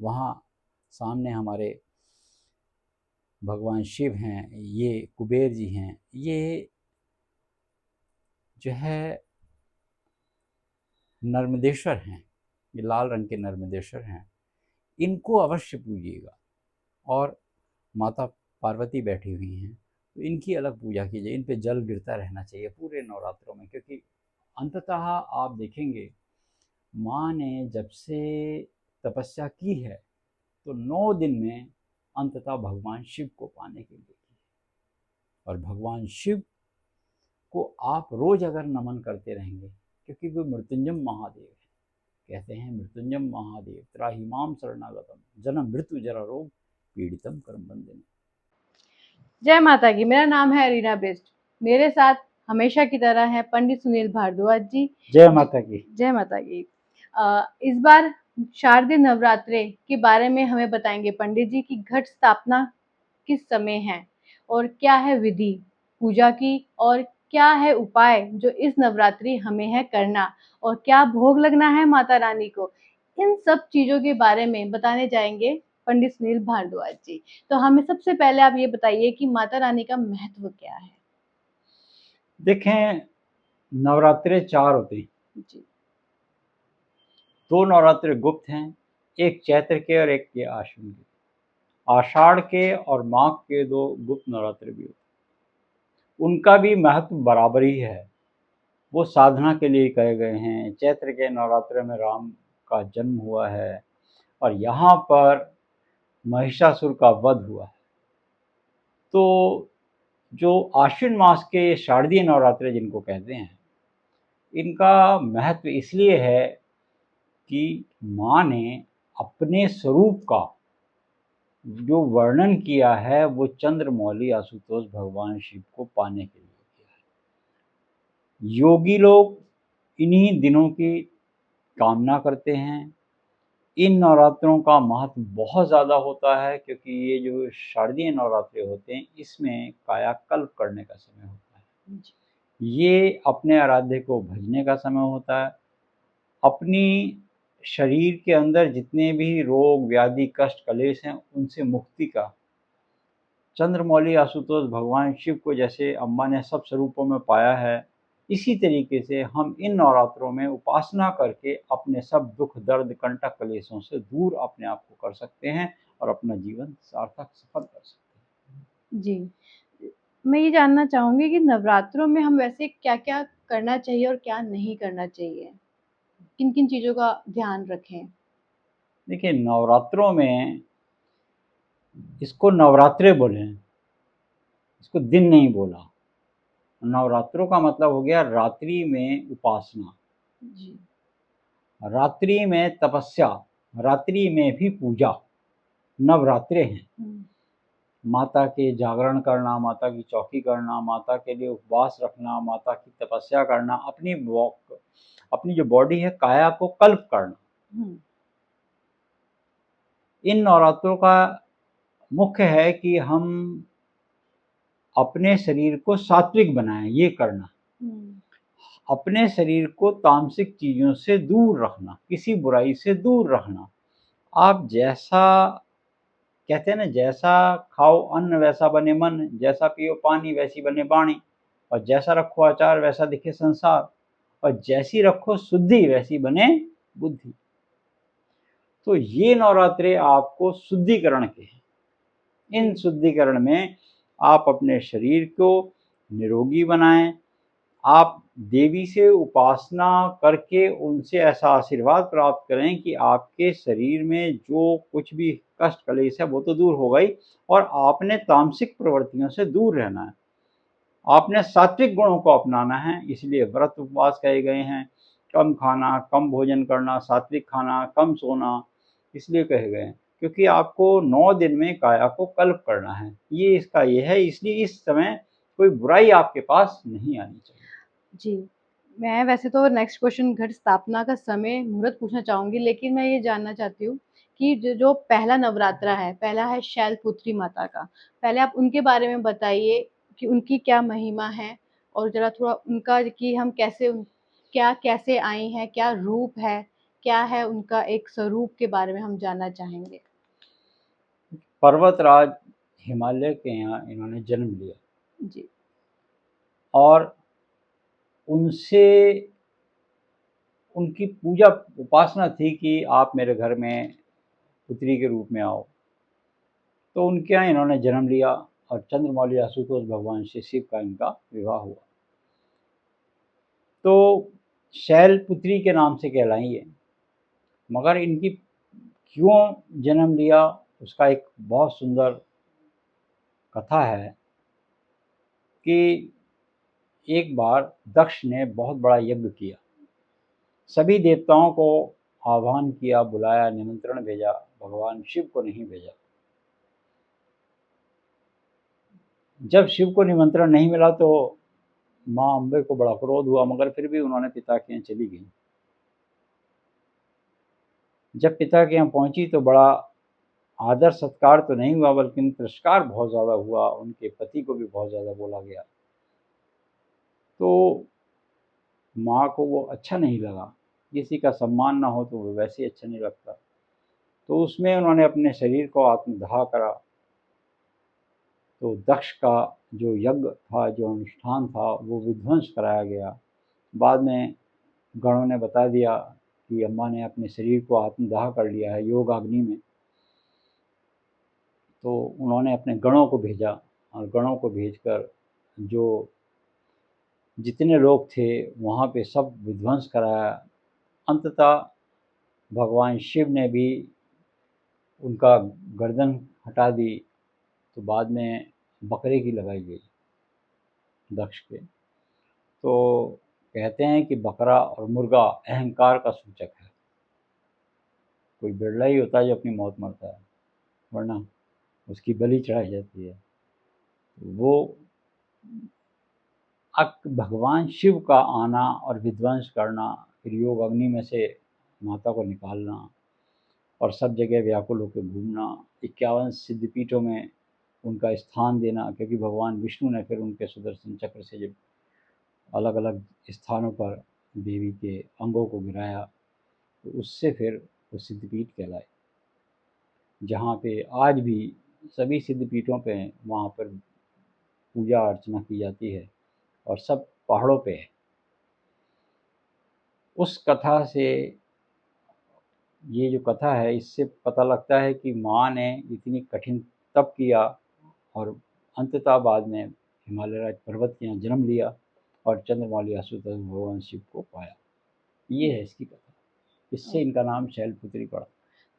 वहाँ सामने हमारे भगवान शिव हैं, ये कुबेर जी हैं, ये जो है नर्मदेश्वर हैं, ये लाल रंग के नर्मदेश्वर हैं। इनको अवश्य पूजिएगा। और माता पार्वती बैठी हुई हैं, तो इनकी अलग पूजा कीजिए। इन पे जल गिरता रहना चाहिए पूरे नवरात्रों में, क्योंकि अंततः आप देखेंगे माँ ने जब से तपस्या की है तो 9 दिन में अंततः भगवान शिव को पाने के लिए की। और भगवान शिव को आप रोज़ अगर नमन करते रहेंगे, क्योंकि वो मृत्युंजय महादेव है, कहते हैं मृत्युंजय महादेव त्राहिमाम शरणागतम जन्म मृत्यु जरा रोग पीड़ितम कर्म बंधन। जय माता की। मेरा नाम है अरीना बेस्ट। मेरे साथ हमेशा की तरह है पंडित सुनील भारद्वाज जी। जय माता की। जय माता की। इस बार शारदीय नवरात्रे के बारे में हमें बताएंगे पंडित जी की घट स्थापना किस समय है और क्या है विधि पूजा की, और क्या है उपाय जो इस नवरात्रि हमें है करना, और क्या भोग लगना है माता रानी को। इन सब चीजों के बारे में बताने जाएंगे पंडित सुनील भारद्वाज जी। तो हमें सबसे पहले आप ये बताइए कि माता रानी का महत्व क्या है। देखें, नवरात्रे 4 होते हैं जी। 2 नवरात्रे गुप्त हैं, एक चैत्र के और एक के आश्विन के। आषाढ़ के और माघ के 2 गुप्त नवरात्रे भी होते हैं। उनका भी महत्व बराबर ही है, वो साधना के लिए कहे गए हैं। चैत्र के नवरात्रे में राम का जन्म हुआ है और यहाँ पर महिषासुर का वध हुआ है। तो जो आश्विन मास के शारदीय नवरात्रे जिनको कहते हैं, इनका महत्व इसलिए है कि माँ ने अपने स्वरूप का जो वर्णन किया है वो चंद्रमौली आशुतोष भगवान शिव को पाने के लिए किया है। योगी लोग इन्हीं दिनों की कामना करते हैं। इन नवरात्रों का महत्व बहुत ज़्यादा होता है, क्योंकि ये जो शारदीय नवरात्रे होते हैं इसमें कायाकल्प करने का समय होता है। ये अपने आराध्य को भजने का समय होता है। अपनी शरीर के अंदर जितने भी रोग व्याधि कष्ट कलेश हैं उनसे मुक्ति का। चंद्रमौली आशुतोष भगवान शिव को जैसे अम्बा ने सब स्वरूपों में पाया है, इसी तरीके से हम इन नवरात्रों में उपासना करके अपने सब दुख दर्द कंटक कलेशों से दूर अपने आप को कर सकते हैं और अपना जीवन सार्थक सफल कर सकते हैं। जी, मैं ये जानना चाहूंगी कि नवरात्रों में हम वैसे क्या-क्या करना चाहिए और क्या नहीं करना चाहिए? किन-किन चीज़ों का ध्यान रखें? देखिए, नवरात्रों में इसको नवरात्रे बोले हैं, इसको दिन नहीं बोला। नवरात्रों का मतलब हो गया रात्रि में उपासना, जी। रात्रि में तपस्या, रात्रि में भी पूजा, नवरात्रे हैं। माता के जागरण करना, माता की चौकी करना, माता के लिए उपवास रखना, माता की तपस्या करना, अपनी जो बॉडी है काया को कल्प करना। इन नवरात्रों का मुख्य है कि हम अपने शरीर को सात्विक बनाएं, ये करना। अपने शरीर को तामसिक चीज़ों से दूर रखना, किसी बुराई से दूर रखना। आप जैसा कहते हैं ना, जैसा खाओ अन्न वैसा बने मन, जैसा पियो पानी वैसी बने वाणी, और जैसा रखो आचार वैसा दिखे संसार, और जैसी रखो शुद्धि वैसी बने बुद्धि। तो ये नवरात्रे आपको शुद्धिकरण के हैं। इन शुद्धिकरण में आप अपने शरीर को निरोगी बनाएं। आप देवी से उपासना करके उनसे ऐसा आशीर्वाद प्राप्त करें कि आपके शरीर में जो कुछ भी कष्ट कलेश है वो तो दूर हो गई, और आपने तामसिक प्रवृत्तियों से दूर रहना है। आपने सात्विक गुणों को अपनाना है, इसलिए व्रत उपवास कहे गए हैं। कम खाना, कम भोजन करना, सात्विक खाना, कम सोना इसलिए कहे गए हैं, क्योंकि आपको 9 दिन में काया को कल्प करना है। ये इसका ये है, इसलिए इस समय कोई बुराई आपके पास नहीं आनी चाहिए। जी, मैं वैसे तो नेक्स्ट क्वेश्चन घट स्थापना का समय मुहूर्त पूछना चाहूँगी, लेकिन मैं ये जानना चाहती हूँ कि जो पहला नवरात्रा है, पहला है शैलपुत्री माता का। पहले आप उनके बारे में बताइए कि उनकी क्या महिमा है, और ज़रा थोड़ा उनका कि हम कैसे क्या कैसे आई हैं, क्या रूप है, क्या है उनका एक स्वरूप के बारे में हम जानना चाहेंगे। पर्वतराज हिमालय के यहाँ इन्होंने जन्म लिया जी। और उनसे उनकी पूजा उपासना थी कि आप मेरे घर में पुत्री के रूप में आओ। तो उनके यहाँ इन्होंने जन्म लिया और चंद्रमौली आशुतोष भगवान श्री शिव का इनका विवाह हुआ। तो शैलपुत्री के नाम से कहलाई है, मगर इनकी क्यों जन्म लिया उसका एक बहुत सुंदर कथा है कि एक बार दक्ष ने बहुत बड़ा यज्ञ किया, सभी देवताओं को आह्वान किया, बुलाया, निमंत्रण भेजा, भगवान शिव को नहीं भेजा। जब शिव को निमंत्रण नहीं मिला तो माँ अम्बे को बड़ा क्रोध हुआ, मगर फिर भी उन्होंने पिता के यहाँ चली गई। जब पिता के यहाँ पहुंची तो बड़ा आदर सत्कार तो नहीं हुआ, बल्कि तिरस्कार बहुत ज़्यादा हुआ, उनके पति को भी बहुत ज़्यादा बोला गया। तो माँ को वो अच्छा नहीं लगा, किसी का सम्मान ना हो तो वो वैसे ही अच्छा नहीं लगता। तो उसमें उन्होंने अपने शरीर को आत्मदाह करा। तो दक्ष का जो यज्ञ था, जो अनुष्ठान था, वो विध्वंस कराया गया। बाद में गणों ने बता दिया कि अम्मा ने अपने शरीर को आत्मदाह कर लिया है योग अग्नि में। तो उन्होंने अपने गणों को भेजा और गणों को भेजकर जो जितने लोग थे वहाँ पे सब विध्वंस कराया। अंततः भगवान शिव ने भी उनका गर्दन हटा दी। तो बाद में बकरे की लगाई गई दक्ष के। तो कहते हैं कि बकरा और मुर्गा अहंकार का सूचक है। कोई बिरला ही होता है जो अपनी मौत मरता है, वरना उसकी बलि चढ़ाई जाती है। वो भगवान शिव का आना और विध्वंस करना, फिर योग अग्नि में से माता को निकालना और सब जगह व्याकुल होकर घूमना, 51 सिद्धपीठों में उनका स्थान देना, क्योंकि भगवान विष्णु ने फिर उनके सुदर्शन चक्र से जब अलग अलग स्थानों पर देवी के अंगों को गिराया तो उससे फिर वो सिद्धपीठ कहलाए, जहाँ पे आज भी सभी सिद्धपीठों पे वहाँ पर पूजा अर्चना की जाती है और सब पहाड़ों पे है। उस कथा से, ये जो कथा है, इससे पता लगता है कि माँ ने इतनी कठिन तप किया और अंततः बाद में हिमालय राज पर्वत के यहाँ जन्म लिया और चंद्रमौली आशुतोष भगवान शिव को पाया। ये है इसकी कथा, इससे इनका नाम शैलपुत्री पड़ा।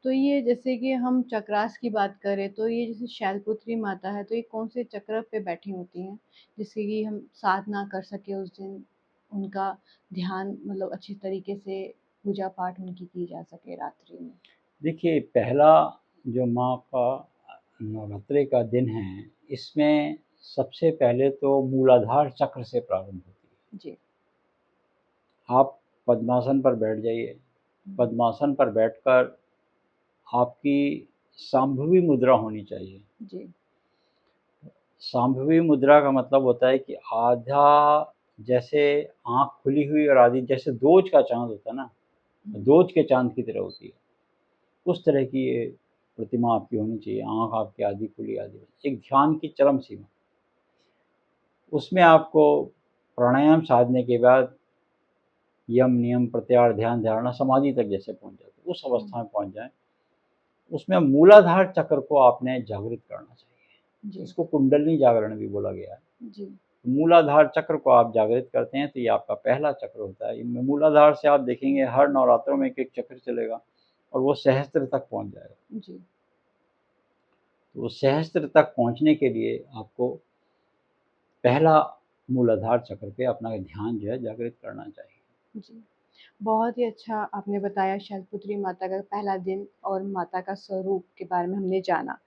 तो ये जैसे कि हम चक्रास की बात करें तो ये जैसे शैलपुत्री माता है, तो ये कौन से चक्र पे बैठी होती हैं जिससे कि हम साधना कर सके उस दिन, उनका ध्यान मतलब अच्छी तरीके से पूजा पाठ उनकी की जा सके रात्रि में। देखिए, पहला जो माँ का नवरात्रि का दिन है, इसमें सबसे पहले तो मूलाधार चक्र से प्रारंभ होती है। जी। आप पद्मासन पर बैठ जाइए। पद्मासन पर बैठकर आपकी सांभवी मुद्रा होनी चाहिए। जी। सांभवी मुद्रा का मतलब होता है कि आधा जैसे आँख खुली हुई और आधी जैसे दोज का चाँद होता है ना, दोज के चाँद की तरह होती है, उस तरह की ये प्रतिमा आपकी होनी चाहिए। आँख आपकी आधी खुली आधी बंद, एक ध्यान की चरम सीमा। उसमें आपको प्राणायाम साधने के बाद यम नियम प्रत्याहार ध्यान धारणा समाधि तक जैसे पहुंच जाते, उस अवस्था में पहुंच जाए। उसमें मूलाधार चक्र को आपने जागृत करना चाहिए। जी। इसको कुंडलिनी जागरण भी बोला गया है। जी। मूलाधार चक्र को आप जागृत करते हैं तो ये आपका पहला चक्र होता है। इनमें मूलाधार से आप देखेंगे हर नवरात्रों में एक एक चक्र चलेगा और वो सहस्त्र तक पहुंच जाएगा। जी। तो सहस्त्र तक पहुंचने के लिए आपको पहला मूलाधार चक्र पे अपना ध्यान जो है जागृत करना चाहिए। जी। बहुत ही अच्छा आपने बताया शैलपुत्री माता का पहला दिन और माता का स्वरूप के बारे में हमने जाना।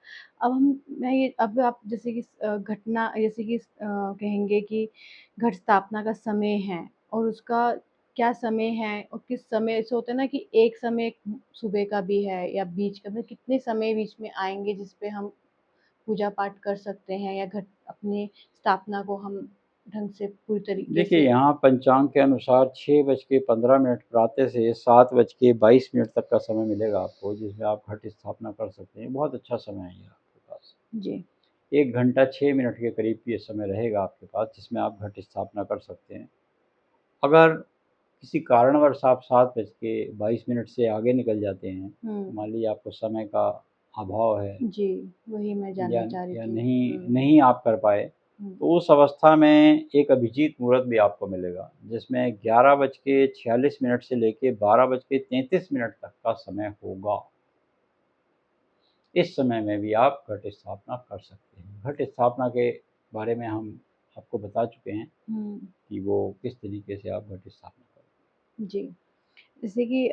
अब अब आप जैसे कि घटना जैसे कि कहेंगे कि घट स्थापना का समय है और उसका क्या समय है और किस समय ऐसा होता है ना कि एक समय सुबह का भी है या बीच का, मतलब कितने समय बीच में आएँगे जिस पे हम पूजा पाठ कर सकते हैं या घट अपनी स्थापना को हम ढंग से पूरी तरीके देखिए, से? यहाँ पंचांग के अनुसार 6:15 प्रातः से 7:22 तक का समय मिलेगा आपको, जिसमें आप घट स्थापना कर सकते हैं। बहुत अच्छा समय है ये आपके पास। जी। 1 घंटा 6 मिनट के करीब ये समय रहेगा आपके पास, जिसमें आप घट स्थापना कर सकते हैं। अगर किसी कारणवश आप 7:22 से आगे निकल जाते हैं, मान लीजिए आपको समय का अभाव है जी, वही मैं या जानना चाह रही या थी। नहीं आप कर पाए, तो उस अवस्था में एक अभिजीत मुहूर्त भी आपको मिलेगा, जिसमें 11:46 से लेके 12:33 तक का समय होगा। इस समय में भी आप घट स्थापना कर सकते हैं। घट स्थापना के बारे में हम आपको बता चुके हैं कि वो किस तरीके से आप घट स्थापना करें। जी। जैसे कि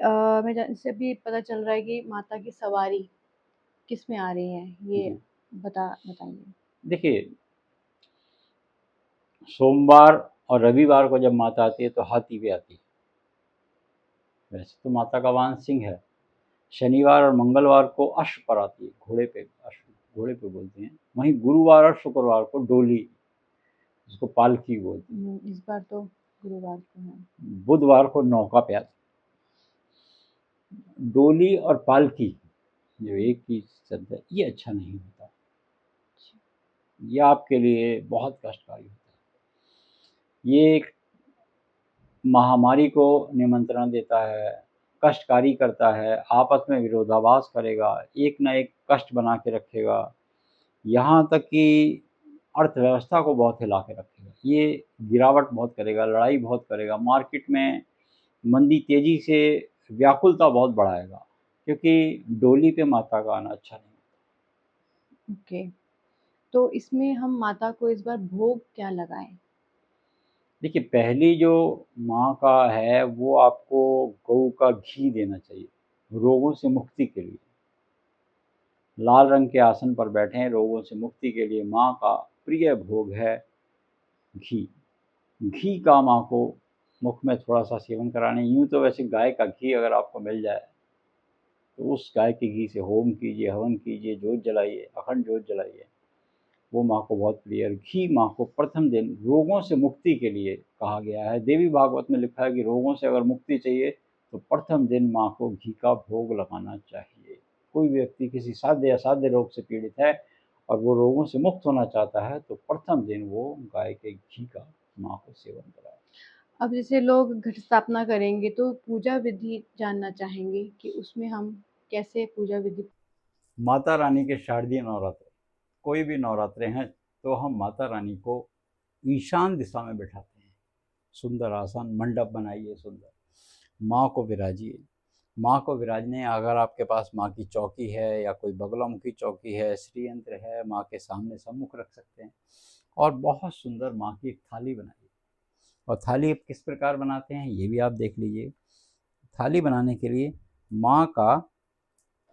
इससे अभी पता चल रहा है कि माता की सवारी किस में आ रही है, ये जी, बताइए। देखिए, सोमवार और रविवार को जब माता आती है तो हाथी पे आती है। वैसे तो माता का वाहन सिंह है। शनिवार और मंगलवार को अश्व पर आती है, घोड़े पे, अश्व घोड़े पे बोलते हैं। वहीं गुरुवार और शुक्रवार को डोली, जिसको पालकी बोलते हैं। इस बार तो गुरुवार को है। बुधवार को नौका पे आती है। डोली और पालकी जो एक ही शब्द है, ये अच्छा नहीं होता। ये आपके लिए बहुत कष्टकारी होता है। ये एक महामारी को निमंत्रण देता है, कष्टकारी करता है, आपस में विरोधाभास करेगा, एक न एक कष्ट बना के रखेगा, यहाँ तक कि अर्थव्यवस्था को बहुत हिला के रखेगा। ये गिरावट बहुत करेगा, लड़ाई बहुत करेगा, मार्केट में मंदी तेज़ी से व्याकुलता बहुत बढ़ाएगा, क्योंकि डोली पे माता का आना अच्छा नहीं। ओके, तो इसमें हम माता को इस बार भोग क्या लगाएं? देखिए, पहली जो माँ का है वो आपको गऊ का घी देना चाहिए, रोगों से मुक्ति के लिए। लाल रंग के आसन पर बैठे हैं, रोगों से मुक्ति के लिए माँ का प्रिय भोग है घी। घी का माँ को मुख में थोड़ा सा सेवन कराने। यूँ तो वैसे गाय का घी अगर आपको मिल जाए तो उस गाय के घी से होम कीजिए, हवन कीजिए, जोत जलाइए, अखंड जोत जलाइए, वो माँ को बहुत प्रिय है। घी माँ को प्रथम दिन रोगों से मुक्ति के लिए कहा गया है। देवी भागवत में लिखा है कि रोगों से अगर मुक्ति चाहिए तो प्रथम दिन माँ को घी का भोग लगाना चाहिए। कोई व्यक्ति किसी साध्य असाध्य रोग से पीड़ित है और वो रोगों से मुक्त होना चाहता है तो प्रथम दिन वो गाय के घी का माँ को सेवन कराए। अब जैसे लोग घट स्थापना करेंगे तो पूजा विधि जानना चाहेंगे कि उसमें हम कैसे पूजा विधि? माता रानी के शारदीय नवरात्र, कोई भी नवरात्रे हैं तो हम माता रानी को ईशान दिशा में बिठाते हैं। सुंदर आसन मंडप बनाइए, सुंदर माँ को विराजिए। माँ को विराजने, अगर आपके पास माँ की चौकी है या कोई बगलामुखी चौकी है, श्री यंत्र है, माँ के सामने सम्मुख रख सकते हैं। और बहुत सुंदर माँ की एक थाली बनाइए। और थाली किस प्रकार बनाते हैं ये भी आप देख लीजिए। थाली बनाने के लिए माँ का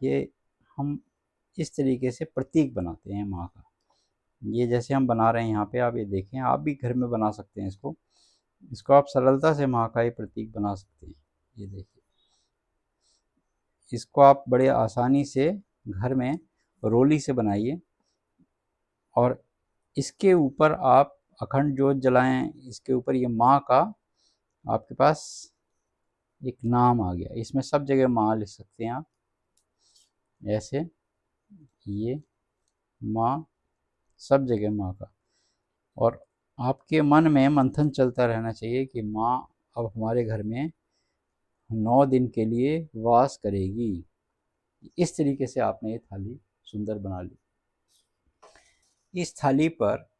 ये हम इस तरीके से प्रतीक बनाते हैं माँ का। ये जैसे हम बना रहे हैं यहाँ पे, आप ये देखें, आप भी घर में बना सकते हैं इसको। इसको आप सरलता से माँ का ये प्रतीक बना सकते हैं। ये देखिए, इसको आप बड़े आसानी से घर में रोली से बनाइए और इसके ऊपर आप अखंड जोत जलाएं। इसके ऊपर ये माँ का आपके पास एक नाम आ गया, इसमें सब जगह माँ लिख सकते हैं आप ऐसे। ये माँ, सब जगह माँ का। और आपके मन में मंथन चलता रहना चाहिए कि माँ अब हमारे घर में 9 दिन के लिए वास करेगी। इस तरीके से आपने ये थाली सुंदर बना ली। इस थाली पर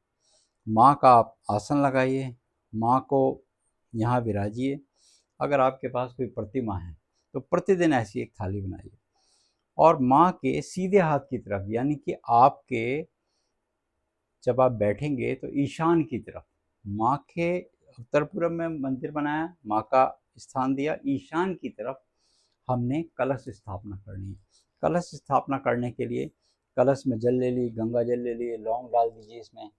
माँ का आप आसन लगाइए, माँ को यहाँ विराजिए। अगर आपके पास कोई प्रतिमा है तो प्रतिदिन ऐसी एक थाली बनाइए और माँ के सीधे हाथ की तरफ, यानी कि आपके जब आप बैठेंगे तो ईशान की तरफ, माँ के उत्तर पूर्व में मंदिर बनाया, माँ का स्थान दिया, ईशान की तरफ हमने कलश स्थापना करनी है। कलश स्थापना करने के लिए कलश में जल ले ली, गंगा जल ले लिए, लौंग डाल दीजिए, इसमें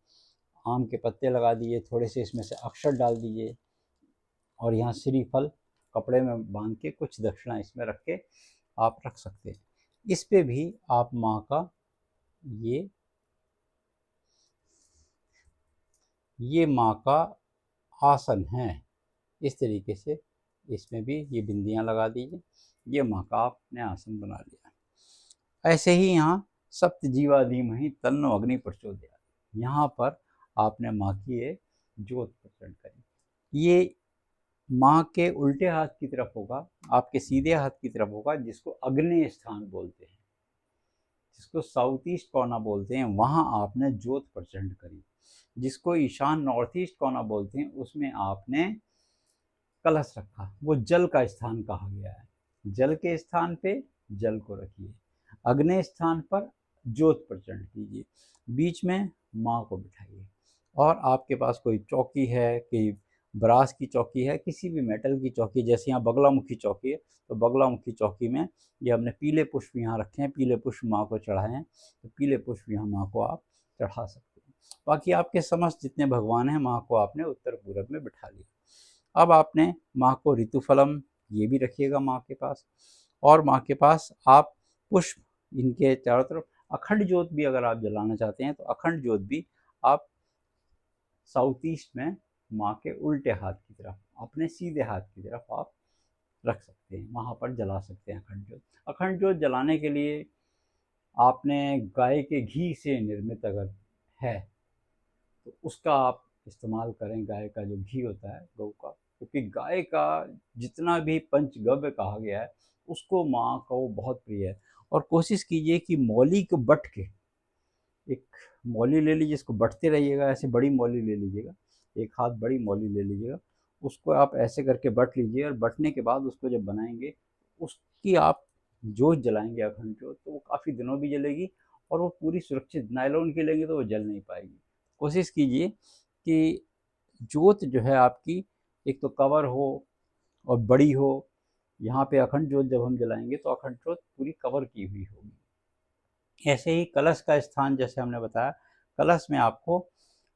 आम के पत्ते लगा दिए, थोड़े से इसमें से अक्षर डाल दीजिए और यहाँ श्रीफल कपड़े में बांध के कुछ दक्षिणा इसमें रख के आप रख सकते हैं। इस पे भी आप माँ का ये माँ का आसन है। इस तरीके से इसमें भी ये बिंदियाँ लगा दीजिए, ये माँ का आपने आसन बना लिया। ऐसे ही यहाँ सप्त जीवा धीमहि तन्नो अग्नि प्रचोदयात्, यहाँ पर आपने माँ की ये ज्योत प्रकट करी। ये माँ के उल्टे हाथ की तरफ होगा, आपके सीधे हाथ की तरफ होगा, जिसको अग्नेय स्थान बोलते हैं, जिसको साउथ ईस्ट कोना बोलते हैं, वहाँ आपने ज्योत प्रचंड करी। जिसको ईशान नॉर्थ ईस्ट कोना बोलते हैं, उसमें आपने कलश रखा। वो जल का स्थान कहा गया है। जल के स्थान पे जल को रखिए, अग्नि स्थान पर ज्योत प्रचंड कीजिए, बीच में माँ को बिठाइए। और आपके पास कोई चौकी है कि ब्रास की चौकी है, किसी भी मेटल की चौकी, जैसे यहाँ बगलामुखी चौकी है, तो बगलामुखी चौकी में ये हमने पीले पुष्प यहाँ रखे हैं, पीले पुष्प माँ को चढ़ाए हैं, तो पीले पुष्प यहाँ माँ को आप चढ़ा सकते हैं। बाकी आपके समस्त जितने भगवान हैं, माँ को आपने उत्तर पूरब में बिठा लिया। अब आपने माँ को ऋतुफलम ये भी रखिएगा माँ के पास, और माँ के पास आप पुष्प इनके चारों तरफ अखंड ज्योत भी अगर आप जलाना चाहते हैं, तो अखंड ज्योत भी आप साउथ ईस्ट में माँ के उल्टे हाथ की तरफ, अपने सीधे हाथ की तरफ आप रख सकते हैं, वहाँ पर जला सकते हैं अखंड ज्योत। अखंड ज्योत जलाने के लिए आपने गाय के घी से निर्मित अगर है तो उसका आप इस्तेमाल करें, गाय का जो घी होता है गऊ का, क्योंकि गाय का जितना भी पंचगव्य कहा गया है उसको माँ को बहुत प्रिय है। और कोशिश कीजिए कि मौली को बट के, एक मौली ले लीजिए, इसको बटते रहिएगा, ऐसे बड़ी मौली ले लीजिएगा, एक हाथ बड़ी मौली ले लीजिएगा, उसको आप ऐसे करके बट लीजिए, और बटने के बाद उसको जब बनाएंगे उसकी आप जोत जलाएंगे अखंड जोत, तो वो काफ़ी दिनों भी जलेगी, और वो पूरी सुरक्षित, नायलॉन की लेंगे तो वो जल नहीं पाएगी। कोशिश कीजिए कि जोत जो है आपकी एक तो कवर हो और बड़ी हो। यहाँ पे अखंड जोत जब हम जलाएंगे तो अखंड जोत पूरी कवर की हुई होगी। ऐसे ही कलश का स्थान जैसे हमने बताया, कलश में आपको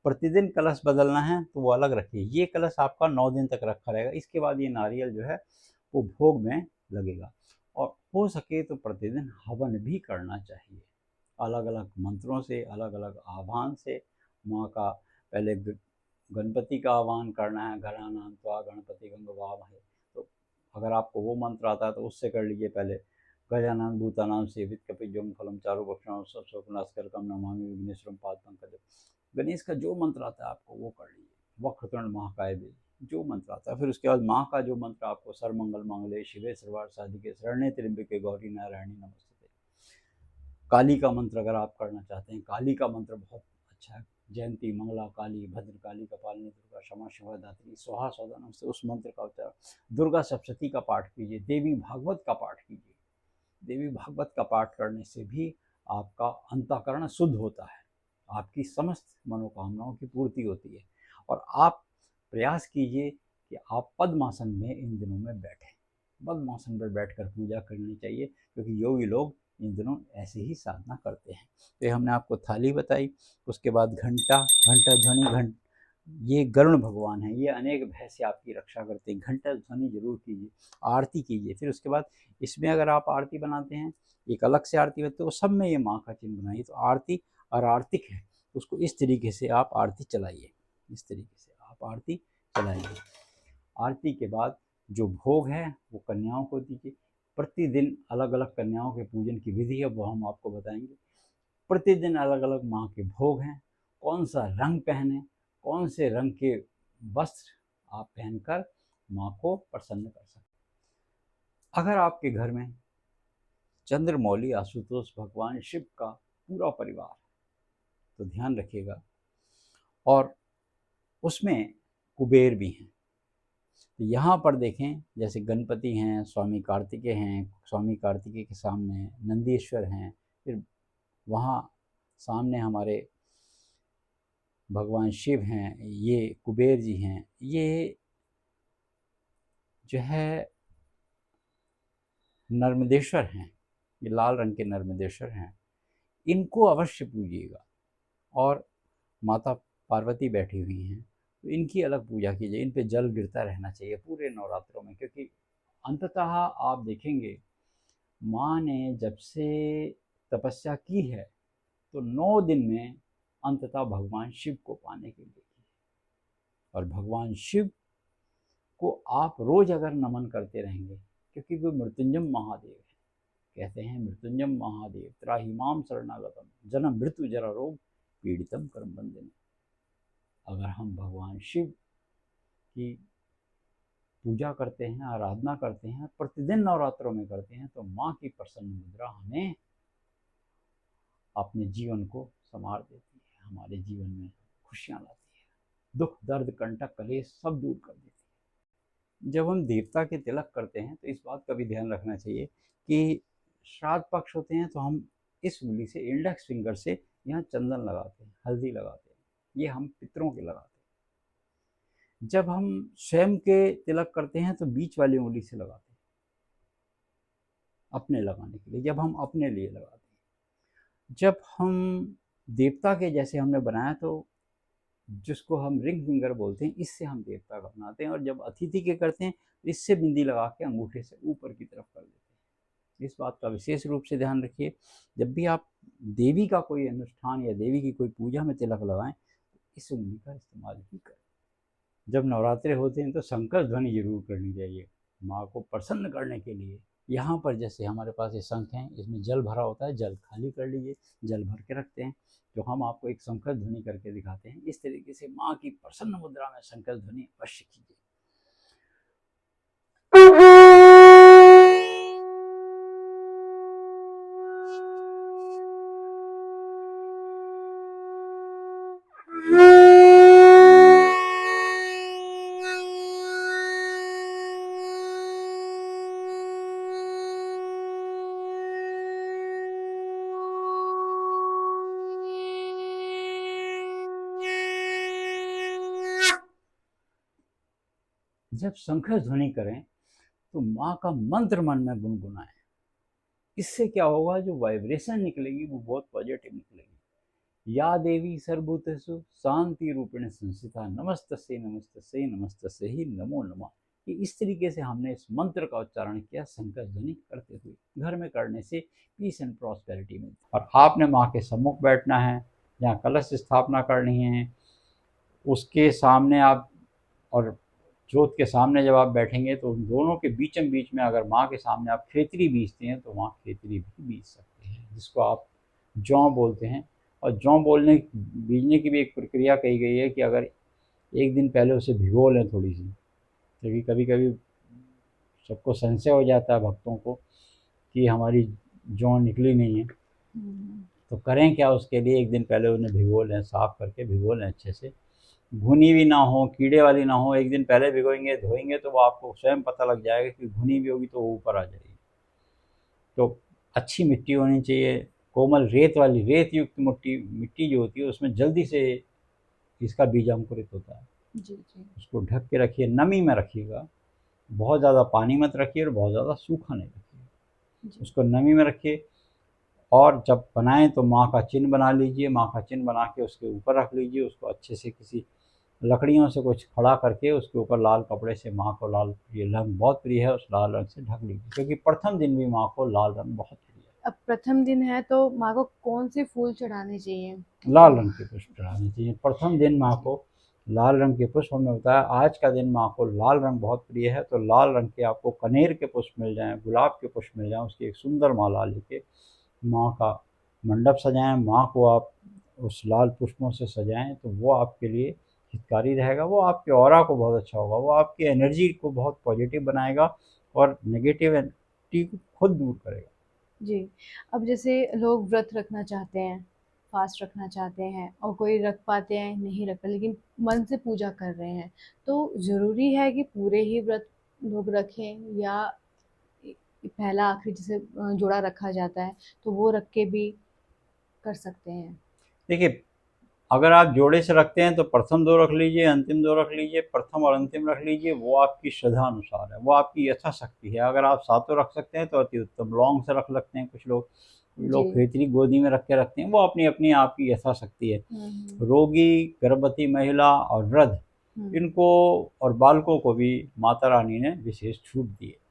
प्रतिदिन कलश बदलना है तो वो अलग रखिए। ये कलश आपका 9 दिन तक रखा रहेगा, इसके बाद ये नारियल जो है वो भोग में लगेगा। और हो सके तो प्रतिदिन हवन भी करना चाहिए, अलग अलग मंत्रों से, अलग अलग आह्वान से माँ का पहले गणपति का आह्वान करना है, घरानां त्वा गणपति गंगवामहे, तो अगर आपको वो मंत्र आता है तो उससे कर लीजिए पहले। गजानन भूतानां सेवित कपिजं फलम चारु भक्षण सब शोकनाशकरकम नमामि विघ्नेश्वरम पाद पंकजम। गणेश का जो मंत्र आता है आपको वो कर लीजिए, वक्रतुंड महाकाय देव, जो मंत्र आता है। फिर उसके बाद माँ का जो मंत्र आपको, सर्वमंगल मांगल्ये शिवे सर्वार्थ साधिके शरण्ये त्र्यंबके गौरी नारायणी नमस्ते। काली का मंत्र अगर आप करना चाहते हैं, काली का मंत्र बहुत अच्छा है, जयंती मंगला काली भद्र काली कपालिनी दुर्गा क्षमा शिवा दात्री स्वाहा सौदा नमस्ते, उस मंत्र का उच्चारण। दुर्गा सप्तशती का पाठ कीजिए, देवी भागवत का पाठ कीजिए। देवी भागवत का पाठ करने से भी आपका अंतःकरण शुद्ध होता है, आपकी समस्त मनोकामनाओं की पूर्ति होती है। और आप प्रयास कीजिए कि आप पद्मासन में इन दिनों में बैठें, पद्मासन पर बैठकर पूजा करनी चाहिए, क्योंकि योगी लोग इन दिनों ऐसे ही साधना करते हैं। तो ये हमने आपको थाली बताई। उसके बाद घंटा, घंटा ध्वनि, ये गरुण भगवान है, ये अनेक भय से आपकी रक्षा करते हैं। घंटा ध्वनि जरूर कीजिए, आरती कीजिए। फिर उसके बाद इसमें अगर आप आरती बनाते हैं, एक अलग से आरती बनती है, तो सब में ये माँ का चिन्ह बनाइए, तो आरती और आर्तिक है, तो उसको इस तरीके से आप आरती चलाइए, इस तरीके से आप आरती चलाइए। आरती के बाद जो भोग है वो कन्याओं को दीजिए। प्रतिदिन अलग अलग कन्याओं के पूजन की विधि है, वो हम आपको बताएंगे। प्रतिदिन अलग अलग माँ के भोग हैं, कौन सा रंग पहने, कौन से रंग के वस्त्र आप पहनकर माँ को प्रसन्न कर सकते हैं। अगर आपके घर में चंद्रमौली आशुतोष भगवान शिव का पूरा परिवार है तो ध्यान रखिएगा, और उसमें कुबेर भी हैं। तो यहाँ पर देखें, जैसे गणपति हैं, स्वामी कार्तिकेय हैं, स्वामी कार्तिकेय के सामने नंदीश्वर हैं, फिर वहाँ सामने हमारे भगवान शिव हैं, ये कुबेर जी हैं, ये जो है नर्मदेश्वर हैं, ये लाल रंग के नर्मदेश्वर हैं। इनको अवश्य पूजिएगा। और माता पार्वती बैठी हुई हैं, तो इनकी अलग पूजा कीजिए, इन पे जल गिरता रहना चाहिए पूरे नवरात्रों में, क्योंकि अंततः आप देखेंगे माँ ने जब से तपस्या की है तो 9 दिन में अंततः भगवान शिव को पाने के लिए की। और भगवान शिव को आप रोज अगर नमन करते रहेंगे, क्योंकि वो मृत्युंजय महादेव है, कहते हैं मृत्युंजय महादेव त्राहिमाम शरणागतम जन्म मृत्यु जरा रोग पीड़ितम कर्म बंधन। अगर हम भगवान शिव की पूजा करते हैं, आराधना करते हैं, प्रतिदिन नवरात्रों में करते हैं, तो माँ की प्रसन्न मुद्रा हमें अपने जीवन को संवार देती है, हमारे जीवन में खुशियाँ लाती है, दुख दर्द कंटक कलेश सब दूर कर देती है। जब हम देवता के तिलक करते हैं तो इस बात का भी ध्यान रखना चाहिए कि श्राद्ध पक्ष होते हैं तो हम इस उंगली से, इंडेक्स फिंगर से यहाँ चंदन लगाते हैं, हल्दी लगाते हैं, ये हम पितरों के लगाते हैं। जब हम स्वयं के तिलक करते हैं तो बीच वाली उंगली से लगाते हैं अपने लगाने के लिए, जब हम अपने लिए लगाते हैं। जब हम देवता के जैसे हमने बनाया तो जिसको हम रिंग फिंगर बोलते हैं, इससे हम देवता का बनाते हैं, और जब अतिथि के करते हैं तो इससे बिंदी लगा के अंगूठे से ऊपर की तरफ कर देते हैं। इस बात का विशेष रूप से ध्यान रखिए, जब भी आप देवी का कोई अनुष्ठान या देवी की कोई पूजा में तिलक लगाएं तो इस उंगली का इस्तेमाल ही करें। जब नवरात्रे होते हैं तो शंकर ध्वनि जरूर करनी चाहिए माँ को प्रसन्न करने के लिए। यहाँ पर जैसे हमारे पास ये शंख हैं, इसमें जल भरा होता है, जल खाली कर लीजिए, जल भर के रखते हैं, तो हम आपको एक शंकर ध्वनि करके दिखाते हैं। इस तरीके से माँ की प्रसन्न मुद्रा में शंकर ध्वनि अवश्य कीजिए। जब शंकर ध्वनि करें तो माँ का मंत्र मन में गुनगुनाएं। इससे क्या होगा, जो वाइब्रेशन निकलेगी वो बहुत पॉजिटिव निकलेगी। या देवी सर्वभूतेषु शांति रूपेण संस्थिता नमस्तस्यै नमस्तस्यै नमस्तस्यै ही नमो नमः। कि इस तरीके से हमने इस मंत्र का उच्चारण किया शंकर ध्वनि करते हुए। घर में करने से पीस एंड प्रॉस्पेरिटी मिलती है। और आपने माँ के सम्मुख बैठना है, जहाँ कलश स्थापना करनी है उसके सामने आप, और जोत के सामने जब आप बैठेंगे तो उन दोनों के बीच में अगर माँ के सामने आप खेतरी बीजते हैं तो वहाँ खेतरी भी बीज सकते हैं, जिसको आप जौ बोलते हैं। और जौ बीजने की भी एक प्रक्रिया कही गई है कि अगर एक दिन पहले उसे भिगो लें थोड़ी सी, क्योंकि कभी कभी सबको संशय हो जाता है भक्तों को कि हमारी जौ निकली नहीं है, तो करें क्या, उसके लिए एक दिन पहले उन्हें भिगो लें, साफ़ करके भिगो लें अच्छे से, भुनी भी ना हो, कीड़े वाली ना हो। एक दिन पहले भिगोएंगे, धोएंगे तो वो आपको स्वयं पता लग जाएगा कि भुनी भी होगी तो वो ऊपर आ जाएगी। तो अच्छी मिट्टी होनी चाहिए, कोमल रेत वाली, रेत युक्त मिट्टी जो होती है उसमें जल्दी से इसका बीज अंकुरित होता है। जी जी। उसको ढक के रखिए, नमी में रखिएगा, बहुत ज़्यादा पानी मत रखिए और बहुत ज़्यादा सूखा नहीं रखिए, उसको नमी में रखिए। और जब बनाएं तो माँ का चिन्ह बना लीजिए, माँ का चिन्ह बना के उसके ऊपर रख लीजिए, उसको अच्छे से किसी लकड़ियों से कुछ खड़ा करके उसके ऊपर लाल कपड़े से, माँ को लाल, ये रंग बहुत प्रिय है, उस लाल रंग से ढक लीजिए, क्योंकि प्रथम दिन भी माँ को लाल रंग बहुत प्रिय है। अब प्रथम दिन है तो माँ को कौन से फूल चढ़ाने चाहिए? लाल रंग के पुष्प चढ़ाने चाहिए प्रथम दिन माँ को, लाल रंग के पुष्प। हमने बताया आज का दिन माँ को लाल रंग बहुत प्रिय है, तो लाल रंग के आपको कनेर के पुष्प मिल जाएं, गुलाब के पुष्प मिल जाएं, उसकी एक सुंदर माला लेके माँ का मंडप सजाएं, माँ को आप उस लाल पुष्पों से सजाएं, तो वो आपके लिए हितकारी रहेगा। वो आपके ऑरा को बहुत अच्छा होगा, वो आपकी एनर्जी को बहुत पॉजिटिव बनाएगा और नेगेटिव एनर्जी को खुद दूर करेगा। जी। अब जैसे लोग व्रत रखना चाहते हैं, फास्ट रखना चाहते हैं, और कोई रख पाते हैं, नहीं रखते, लेकिन मन से पूजा कर रहे हैं, तो ज़रूरी है कि पूरे ही व्रत लोग रखें, या पहला आखिरी जैसे जोड़ा रखा जाता है तो वो रख के भी कर सकते हैं? देखिए, अगर आप जोड़े से रखते हैं तो प्रथम 2 रख लीजिए, अंतिम 2 रख लीजिए, प्रथम और अंतिम रख लीजिए, वो आपकी श्रद्धा अनुसार है, वो आपकी यथाशक्ति है। अगर आप सातों रख सकते हैं तो अति उत्तम, लौंग से रख सकते हैं कुछ लोग खेतरी गोदी में रख के रखते हैं, वो अपनी अपनी आपकी यथाशक्ति है। रोगी, गर्भवती महिला और वृद्ध, इनको और बालकों को भी माता रानी ने विशेष छूट दी है।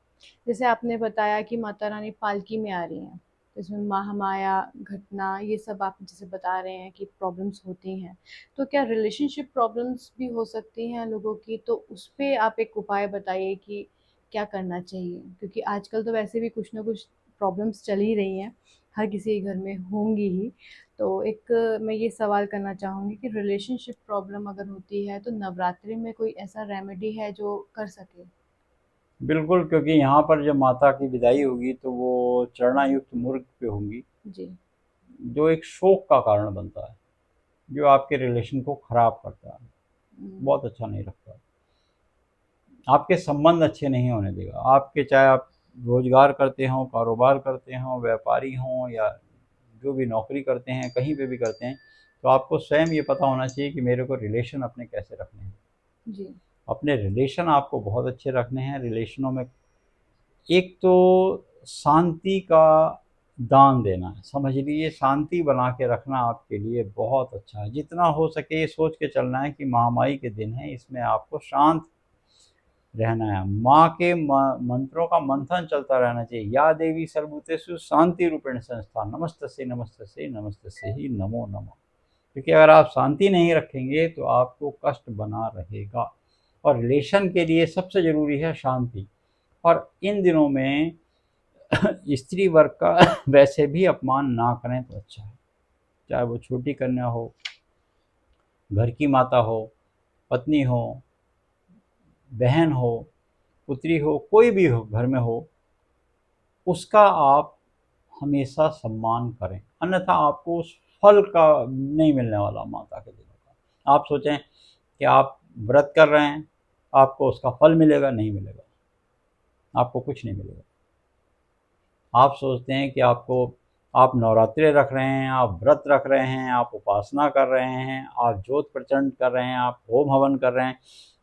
जैसे आपने बताया कि माता रानी पालकी में आ रही हैं, इसमें महामाया घटना ये सब आप जैसे बता रहे हैं कि प्रॉब्लम्स होती हैं, तो क्या रिलेशनशिप प्रॉब्लम्स भी हो सकती हैं लोगों की? तो उस पे आप एक उपाय बताइए कि क्या करना चाहिए? क्योंकि आजकल तो वैसे भी कुछ ना कुछ प्रॉब्लम्स चल ही रही हैं, हर किसी के घर में होंगी ही। तो एक मैं ये सवाल करना चाहूँगी कि रिलेशनशिप प्रॉब्लम अगर होती है तो नवरात्रि में कोई ऐसा रेमेडी है जो कर सके? बिल्कुल, क्योंकि यहाँ पर जब माता की विदाई होगी तो वो चरणायुक्त मुर्ग पे होंगी, जी। जो एक शोक का कारण बनता है, जो आपके रिलेशन को ख़राब करता है, हुँ, बहुत अच्छा नहीं लगता। आपके संबंध अच्छे नहीं होने देगा। आपके चाहे आप रोज़गार करते हों, कारोबार करते हों, व्यापारी हों या जो भी नौकरी करते हैं, कहीं पे भी करते हैं, तो आपको स्वयं ये पता होना चाहिए कि मेरे को रिलेशन अपने कैसे रखने हैं। जी, अपने रिलेशन आपको बहुत अच्छे रखने हैं। रिलेशनों में एक तो शांति का दान देना है, समझ लीजिए शांति बना के रखना आपके लिए बहुत अच्छा है। जितना हो सके ये सोच के चलना है कि महामाई के दिन है, इसमें आपको शांत रहना है। माँ के मंत्रों का मंथन चलता रहना चाहिए। या देवी सर्वभूतेषु शांति रूपेण संस्था नमस्तस्यै नमस्तस्यै ही नमो नमः। क्योंकि अगर आप शांति नहीं रखेंगे तो आपको कष्ट बना रहेगा। और रिलेशन के लिए सबसे ज़रूरी है शांति। और इन दिनों में स्त्री वर्ग का वैसे भी अपमान ना करें तो अच्छा है। चाहे वो छोटी कन्या हो, घर की माता हो, पत्नी हो, बहन हो, पुत्री हो, कोई भी हो घर में हो, उसका आप हमेशा सम्मान करें। अन्यथा आपको उस फल का नहीं मिलने वाला माता के दिनों का। आप सोचें कि आप व्रत कर रहे हैं, आपको उसका फल मिलेगा, नहीं मिलेगा, आपको कुछ नहीं मिलेगा। आप सोचते हैं कि आप नवरात्रे रख रहे हैं, आप व्रत रख रहे हैं, आप उपासना कर रहे हैं, आप ज्योत प्रचंड कर रहे हैं, आप होम हवन कर रहे हैं,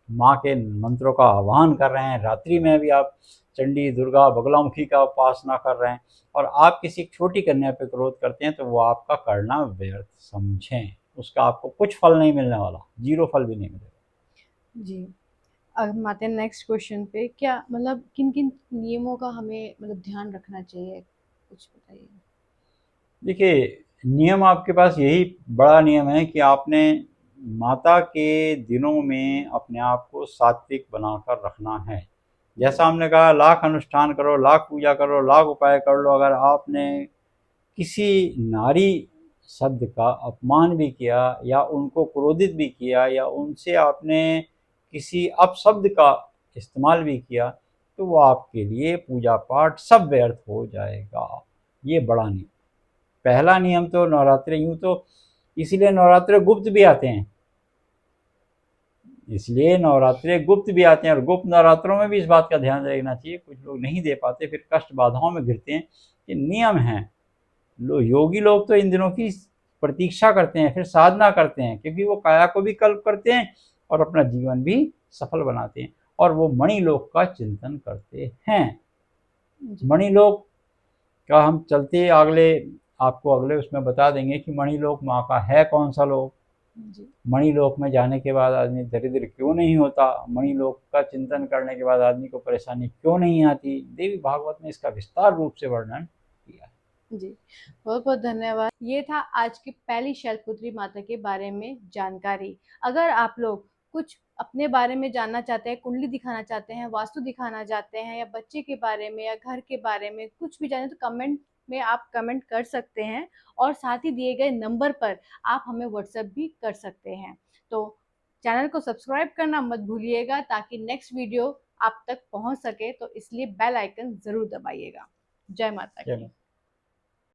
माँ के मंत्रों का आह्वान कर रहे हैं, रात्रि में भी आप चंडी, दुर्गा, बगलामुखी का उपासना कर रहे हैं, और आप किसी छोटी कन्या पे क्रोध करते हैं, तो वो आपका करना व्यर्थ समझें। उसका आपको कुछ फल नहीं मिलने वाला, ज़ीरो फल भी नहीं मिलेगा। जी। अब हम आते हैं नेक्स्ट क्वेश्चन पे, क्या मतलब किन-किन नियमों का हमें मतलब ध्यान रखना चाहिए? कुछ बताइए? देखिए, नियम आपके पास यही बड़ा नियम है कि आपने माता के दिनों में अपने आप को सात्विक बनाकर रखना है। जी, जैसा हमने कहा, लाख अनुष्ठान करो, लाख पूजा करो, लाख उपाय कर लो, अगर आपने किसी नारी शब्द का अपमान भी किया या उनको क्रोधित भी किया या उनसे आपने किसी अपशब्द का इस्तेमाल भी किया, तो वो आपके लिए पूजा पाठ सब व्यर्थ हो जाएगा। ये बड़ा नियम। पहला नियम तो नवरात्रे, यूँ तो इसीलिए नवरात्रे गुप्त भी आते हैं, इसलिए नवरात्रे गुप्त भी आते हैं। और गुप्त नवरात्रों में भी इस बात का ध्यान रखना चाहिए, कुछ लोग नहीं दे पाते, फिर कष्ट बाधाओं में घिरते हैं। ये नियम हैं। योगी लोग तो इन दिनों की प्रतीक्षा करते हैं, फिर साधना करते हैं, क्योंकि वो काया को भी कल्प करते हैं और अपना जीवन भी सफल बनाते हैं, और वो मणिलोक का चिंतन करते हैं। जी, मणिलोक का हम चलते अगले आपको अगले उसमें बता देंगे कि मणिलोक माँ का है कौन सा लोक। जी, मणिलोक में जाने के बाद आदमी दरिद्र क्यों नहीं होता, मणिलोक का चिंतन करने के बाद आदमी को परेशानी क्यों नहीं आती। देवी भागवत में इसका विस्तार रूप से वर्णन किया है। जी। बहुत-बहुत धन्यवाद। ये था आज की पहली शैलपुत्री माता के बारे में जानकारी। अगर आप लोग कुछ अपने बारे में जानना चाहते हैं, कुंडली दिखाना चाहते हैं, वास्तु दिखाना चाहते हैं या बच्चे के बारे में या घर के बारे में कुछ भी जानें तो कमेंट में आप कमेंट कर सकते हैं और साथ ही दिए गए नंबर पर आप हमें व्हाट्सएप भी कर सकते हैं। तो चैनल को सब्सक्राइब करना मत भूलिएगा ताकि नेक्स्ट वीडियो आप तक पहुँच सके, तो इसलिए बेल आइकन ज़रूर दबाइएगा। जय माता की। चलो।